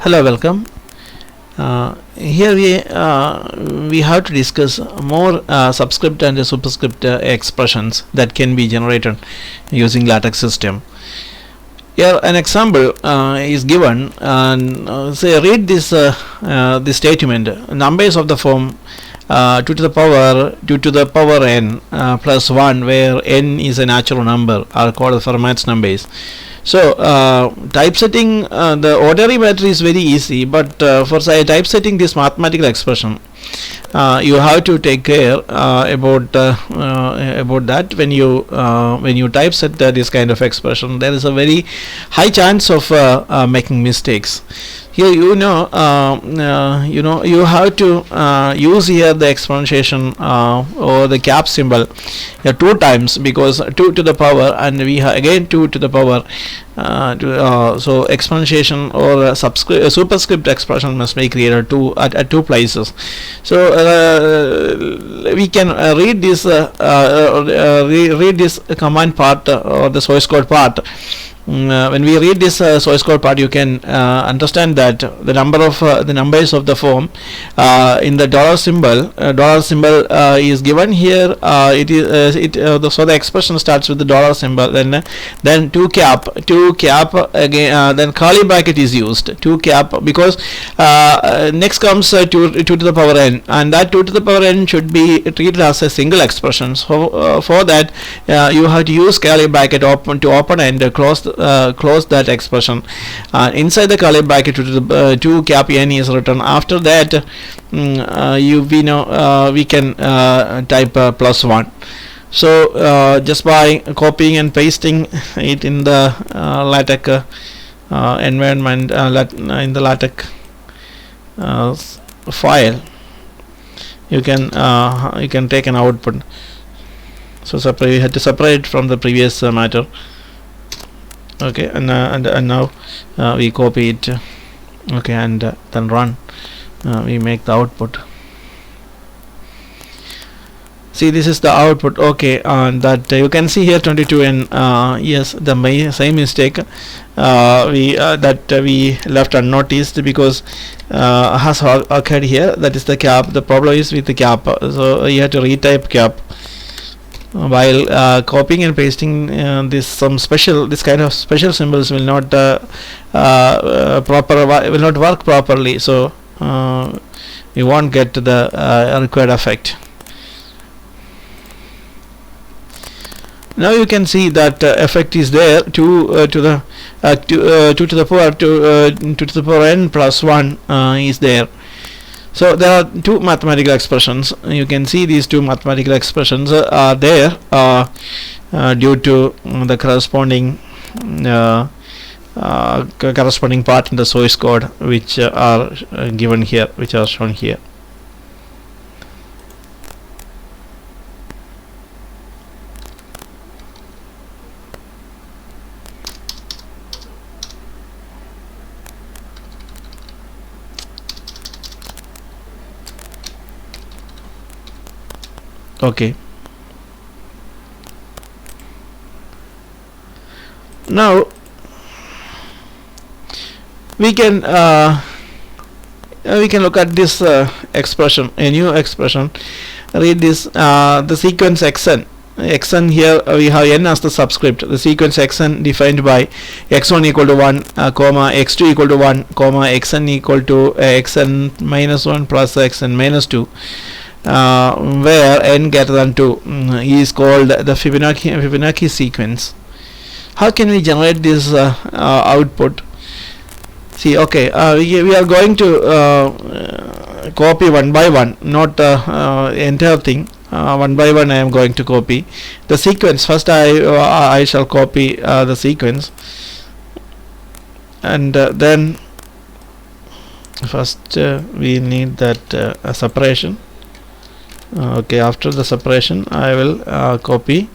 Hello, welcome. Here we have to discuss more subscript and superscript expressions that can be generated using LATEX system. Here an example is given, and say read this statement. Numbers of the form 2 to the power n plus 1, where n is a natural number, are called formats numbers. So typesetting the ordinary matter is very easy, but for say typesetting this mathematical expression, you have to take care about that. When you typeset this kind of expression, there is a very high chance of making mistakes. Here you have to use here the exponentiation or the cap symbol two times, because 2 to the power, and we have again 2 to the power. So exponentiation or superscript expression must be created at two places. So we can read this read this command part or the source code part. When we read this source code part, you can understand that the numbers of the form in the dollar symbol is given here. So the expression starts with the dollar symbol, then 2 cap again, then curly bracket is used, 2 cap, because next comes 2 to the power n, and that 2 to the power n should be treated as a single expression. So for that you have to use curly bracket to open and close that expression. Inside the curly bracket 2 cap n is written. After that we can type plus 1. So just by copying and pasting it in the LATEX environment, in the LATEX file, you can take an output. So we had to separate from the previous matter. Okay, and now we copy it. Okay, and then run. We make the output. See, this is the output. Okay, and that you can see here 22, and yes, the same mistake we left unnoticed, because has occurred here. That is the cap. The problem is with the cap, so you have to retype cap. While copying and pasting this kind of special symbols will not work properly, so you won't get the required effect. Now you can see that effect is there. 2 to the power n plus 1 is there. So there are two mathematical expressions. You can see these two mathematical expressions are there due to the corresponding part in the source code, which are given here, which are shown here. Okay, now we can look at this expression, a new expression. Read this, the sequence xn here, we have n as the subscript. The sequence xn defined by x1 equal to 1 comma x2 equal to 1 comma xn equal to xn minus 1 plus xn minus 2, where n greater than 2 is called the Fibonacci sequence. How can we generate this output? See, okay, we are going to copy one by one, not entire thing. One by one I am going to copy the sequence. First I shall copy the sequence, and then first we need that separation. Okay, after the separation I will copy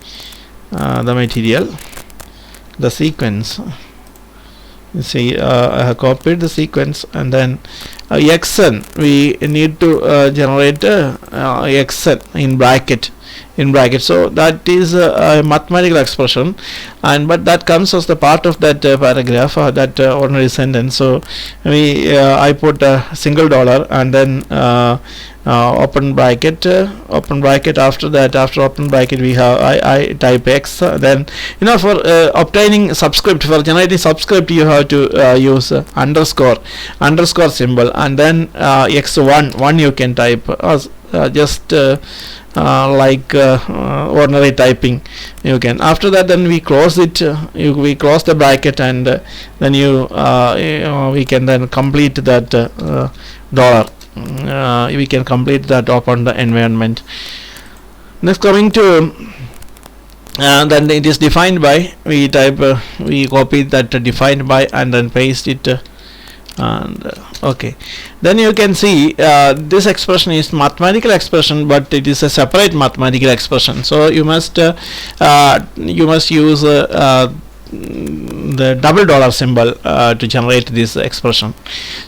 the material, the sequence. You see, I have copied the sequence, and then xn, we need to generate xn in bracket. So that is a mathematical expression, and but that comes as the part of that paragraph, that ordinary sentence. So I put a single dollar and then open bracket. After that, after open bracket, we have I type x. Then for obtaining subscript, for generating subscript, you have to use underscore symbol, and then x1 you can type just like ordinary typing you can. After that, then we close it, we close the bracket, and then we can then complete that dollar. We can complete that upon the environment. Next, coming to then it is defined by, we type we copy that defined by and then paste it, and okay, then you can see this expression is mathematical expression, but it is a separate mathematical expression. So you must use the double dollar symbol to generate this expression.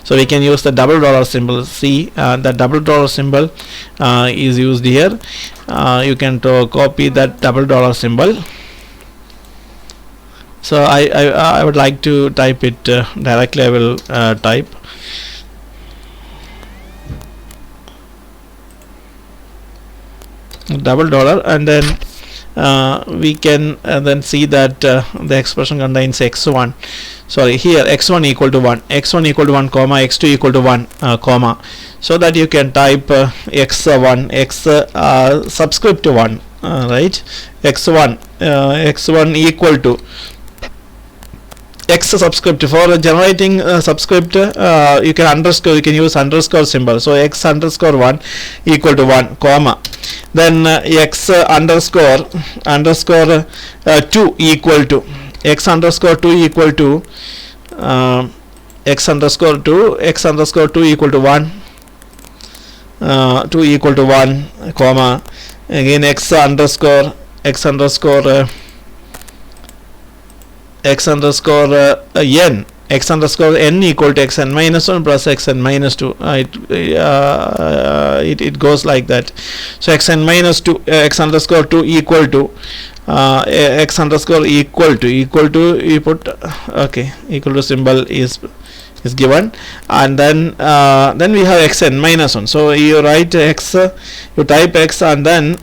So we can use the double dollar symbol. See, the double dollar symbol is used here. You can copy that double dollar symbol. So I would like to type it directly. I will type double dollar, and then we can then see that the expression contains x1, sorry, here x1 equal to 1, comma, x2 equal to 1, comma, so that you can type x1, subscript 1, right, x1 equal to x subscript. For generating subscript, you can use underscore symbol. So x underscore 1 equal to 1, comma, then x underscore 2 equal to x underscore 2 equal to x underscore 2 equal to 1, 2 equal to 1, comma, again x underscore n, x underscore n equal to xn minus 1 plus xn minus 2. It goes like that. So xn minus 2, x underscore 2 equal to x underscore equal to you put, okay, equal to symbol is given, and then we have xn minus 1. So you write x, you type x, and then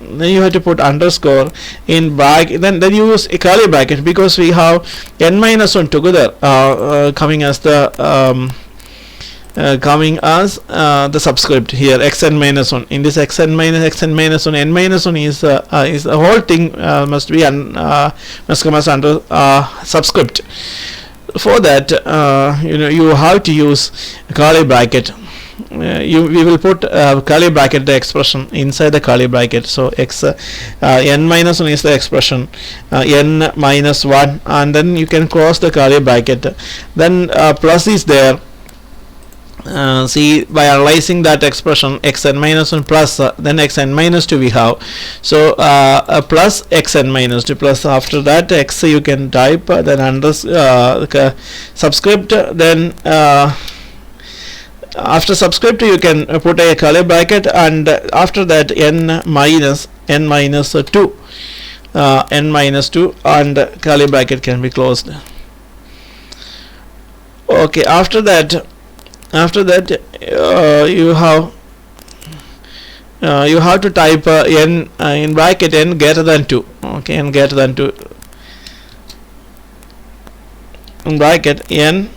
you have to put underscore in bracket, then you use a curly bracket, because we have n minus 1 together coming as the subscript here, xn minus 1. In this xn minus n minus 1 is the whole thing must come as under subscript. For that, you have to use a curly bracket. We will put curly bracket the expression inside the curly bracket. So n minus 1 is the expression, n minus 1, and then you can close the curly bracket. Then plus is there. See, by analyzing that expression, xn minus 1 plus then xn minus 2 we have. So plus xn minus 2, plus after that x you can type, then under subscript, then after subscript you can put a curly bracket, and after that n minus 2, and curly bracket can be closed. Okay, after that you have to type n in bracket n greater than 2. Okay, n greater than 2, in bracket n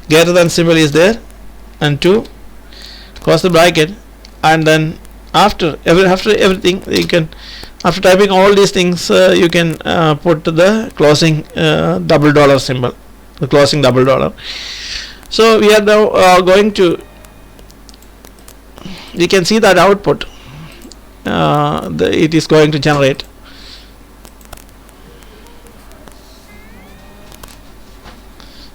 greater than symbol is there, and 2, close the bracket, and then after everything you can, after typing all these things, you can put the closing double dollar symbol, the closing double dollar. So we are now going to, we can see that output it is going to generate.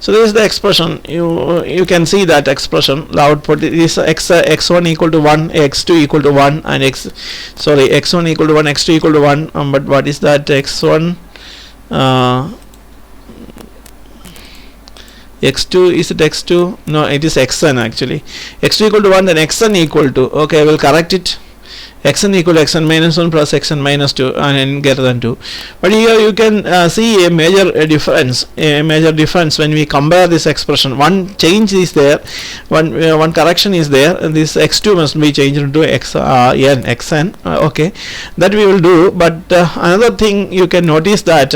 So this is the expression. You can see that expression. The output is x1 equal to 1, x2 equal to 1, and x1 equal to 1, x2 equal to 1. But what is that? X1 x2, is it x2? No, it is xn actually. x2 equal to 1, then xn equal to, okay, I will correct it, xn equal to xn minus 1 plus xn minus 2 and n greater than 2. But here you can see a major difference when we compare this expression. One change is there, one correction is there, and this x2 must be changed into xn, okay, that we will do. But another thing you can notice that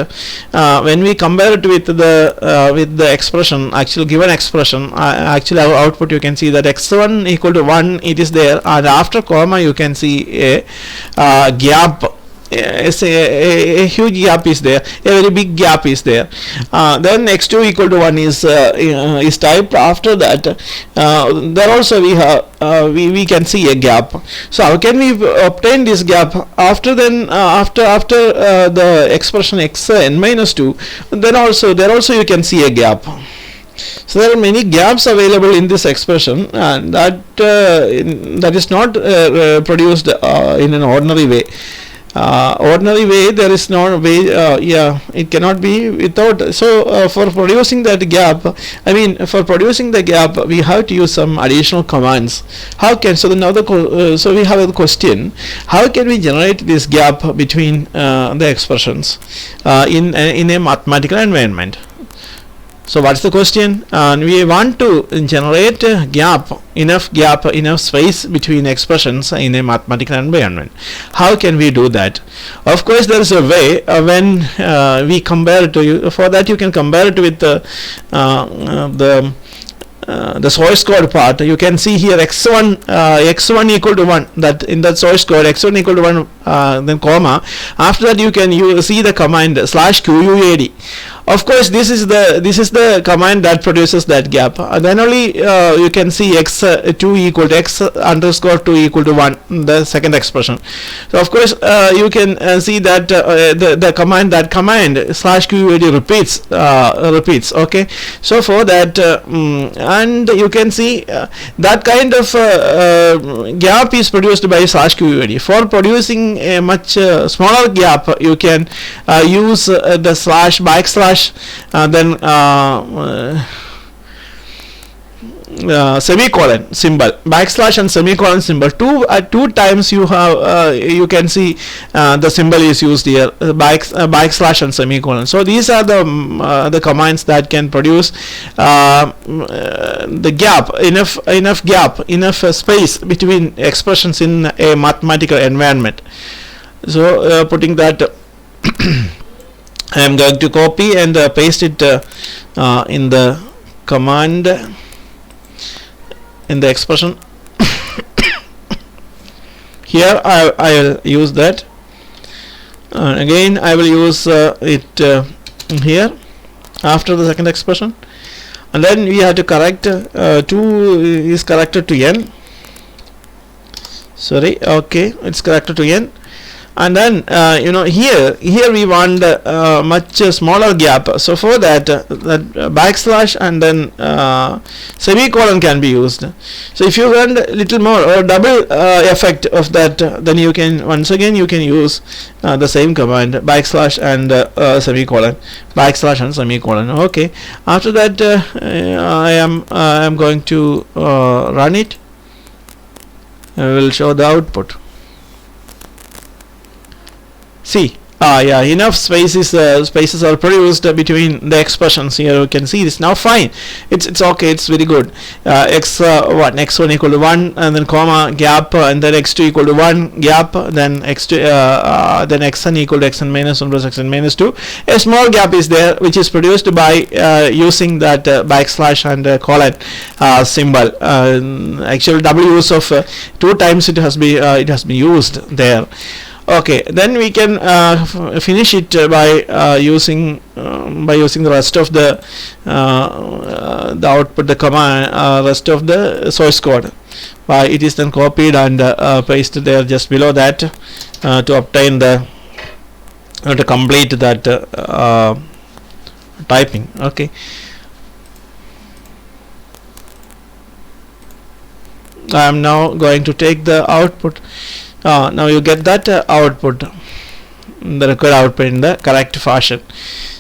when we compare it with the expression, actual given expression, actually our output, you can see that x1 equal to 1 it is there, and after comma you can see a gap, a huge gap is there, a very big gap is there. Then x2 equal to 1 is typed. After that there also we have we can see a gap. So how can we obtain this gap? After the expression xn minus 2, then also you can see a gap. So there are many gaps available in this expression, and that is not produced in an ordinary way. There is no way, it cannot be without. So for producing that gap, we have to use some additional commands. How can, so now so we have a question: how can we generate this gap between the expressions in a mathematical environment? So what's the question? We want to generate a enough space between expressions in a mathematical environment. How can we do that? Of course, there is a way when we compare it to. For that, you can compare it with the source code part. You can see here x1 equal to 1, that in the source code x1 equal to 1, then comma. After that, you can see the command /quad. Of course, this is the command that produces that gap. Then only you can see x2 equal to x underscore 2 equal to 1, the second expression. So of course you can see that the command /quad repeats. Okay. So for that and you can see that kind of gap is produced by /quad. For producing a much smaller gap, you can use the then semicolon symbol, backslash and semicolon symbol. Two times you have you can see the symbol is used here, backslash and semicolon. So these are the commands that can produce the gap, enough space between expressions in a mathematical environment. So putting that I am going to copy and paste it in the command, in the expression. Here I will use that. Again I will use it here after the second expression, and then we have to correct 2 is corrected to n. Sorry, okay, it's corrected to n. And then here we want much smaller gap. So for that backslash and then semicolon can be used. So if you want a little more or double effect of that, then you can once again use the same command, backslash and semicolon, backslash and semicolon. Okay. After that I am going to run it. I will show the output. See, enough spaces are produced between the expressions. Here you can see this now. Fine, it's okay, it's very good. x1 equal to 1 and then comma gap, and then x2 equal to 1 gap, then x2 then xn equal to xn minus 1 plus xn minus 2. A small gap is there, which is produced by using that backslash and colon symbol. Actual double use of 2 times it has been used there. Okay, then we can finish it by using the rest of the output, the command, rest of the source code. It is then copied and pasted there just below that to obtain the to complete that typing. Okay. I am now going to take the output. Now you get that output, the required output in the correct fashion.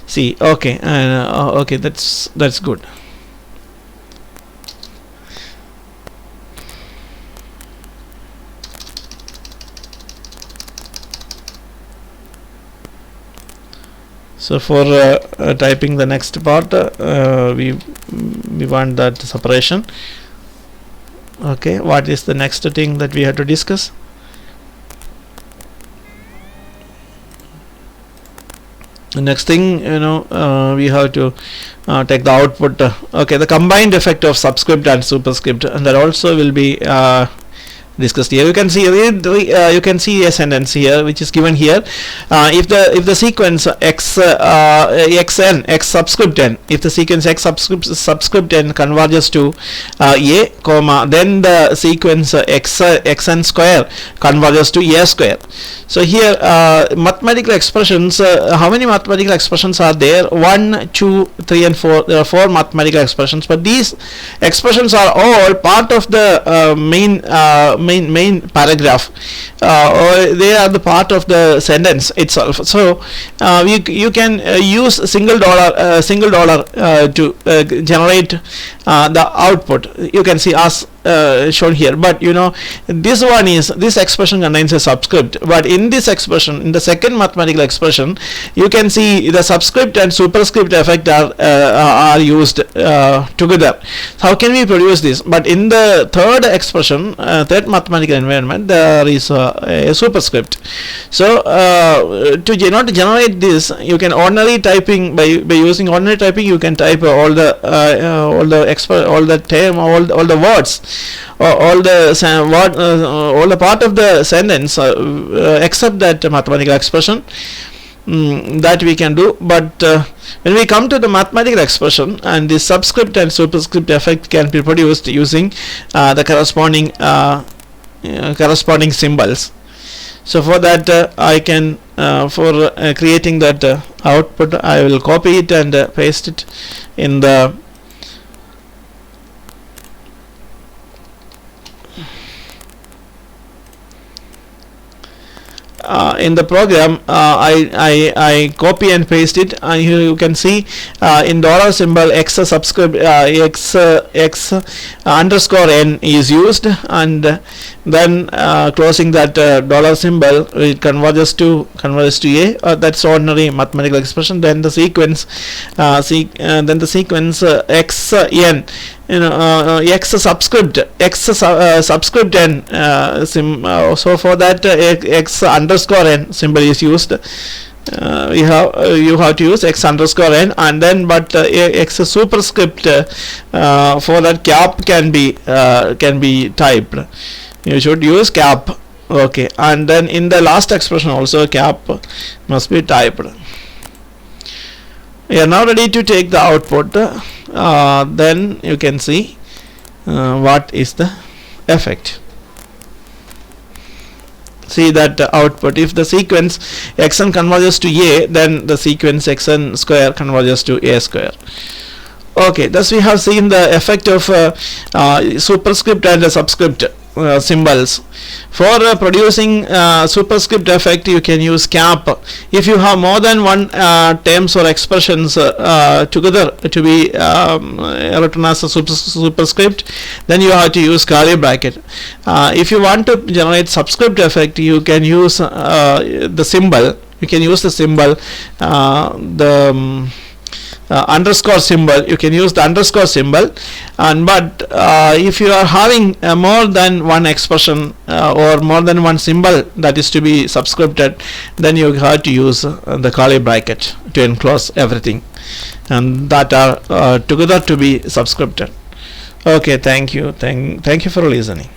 See, okay, okay, that's good. So for typing the next part, we want that separation. Okay, what is the next thing that we have to discuss? The next thing, we have to take the output. Okay, the combined effect of subscript and superscript, and that also will be discussed here. You can see you can see a sentence here which is given here. If the sequence xn x subscript n, if the sequence x subscript n converges to a comma, then the sequence xn square converges to a square. So here mathematical expressions, how many mathematical expressions are there? 1, 2, 3 and 4. There are 4 mathematical expressions, but these expressions are all part of the main paragraph, or they are the part of the sentence itself. So you can use single dollar to generate the output. You can see as shown here, but this expression contains a subscript, but in this expression, in the second mathematical expression, you can see the subscript and superscript effect are used together. So how can we produce this? But in the third expression, third mathematical environment, there is a superscript. So to generate this, you can ordinary typing, by using ordinary typing, you can type all the words, all the part of the sentence except that mathematical expression. That we can do, but when we come to the mathematical expression, and the subscript and superscript effect can be produced using the corresponding symbols. So for that I can for creating that output, I will copy it and paste it in the program. I copy and paste it, and here you can see in dollar symbol x subscript x underscore n is used, and then closing that dollar symbol, it converges to a. That's ordinary mathematical expression. Then the sequence x n, x subscript n so for that x underscore n symbol is used. You have to use x underscore n, and then but x superscript for that cap can be typed. You should use cap. Okay, and then in the last expression also cap must be typed. We are now ready to take the output. Then you can see what is the effect. See that output. If the sequence xn converges to a, then the sequence xn square converges to a square. Okay, thus we have seen the effect of superscript and subscript symbols. For producing superscript effect, you can use cap. If you have more than one terms or expressions together to be written as a superscript, then you have to use curly bracket. If you want to generate subscript effect, you can use the symbol. You can use the symbol, underscore symbol. You can use the underscore symbol, but if you are having more than one expression or more than one symbol that is to be subscripted, then you have to use the curly bracket to enclose everything, and that are together to be subscripted. Okay, thank you for listening.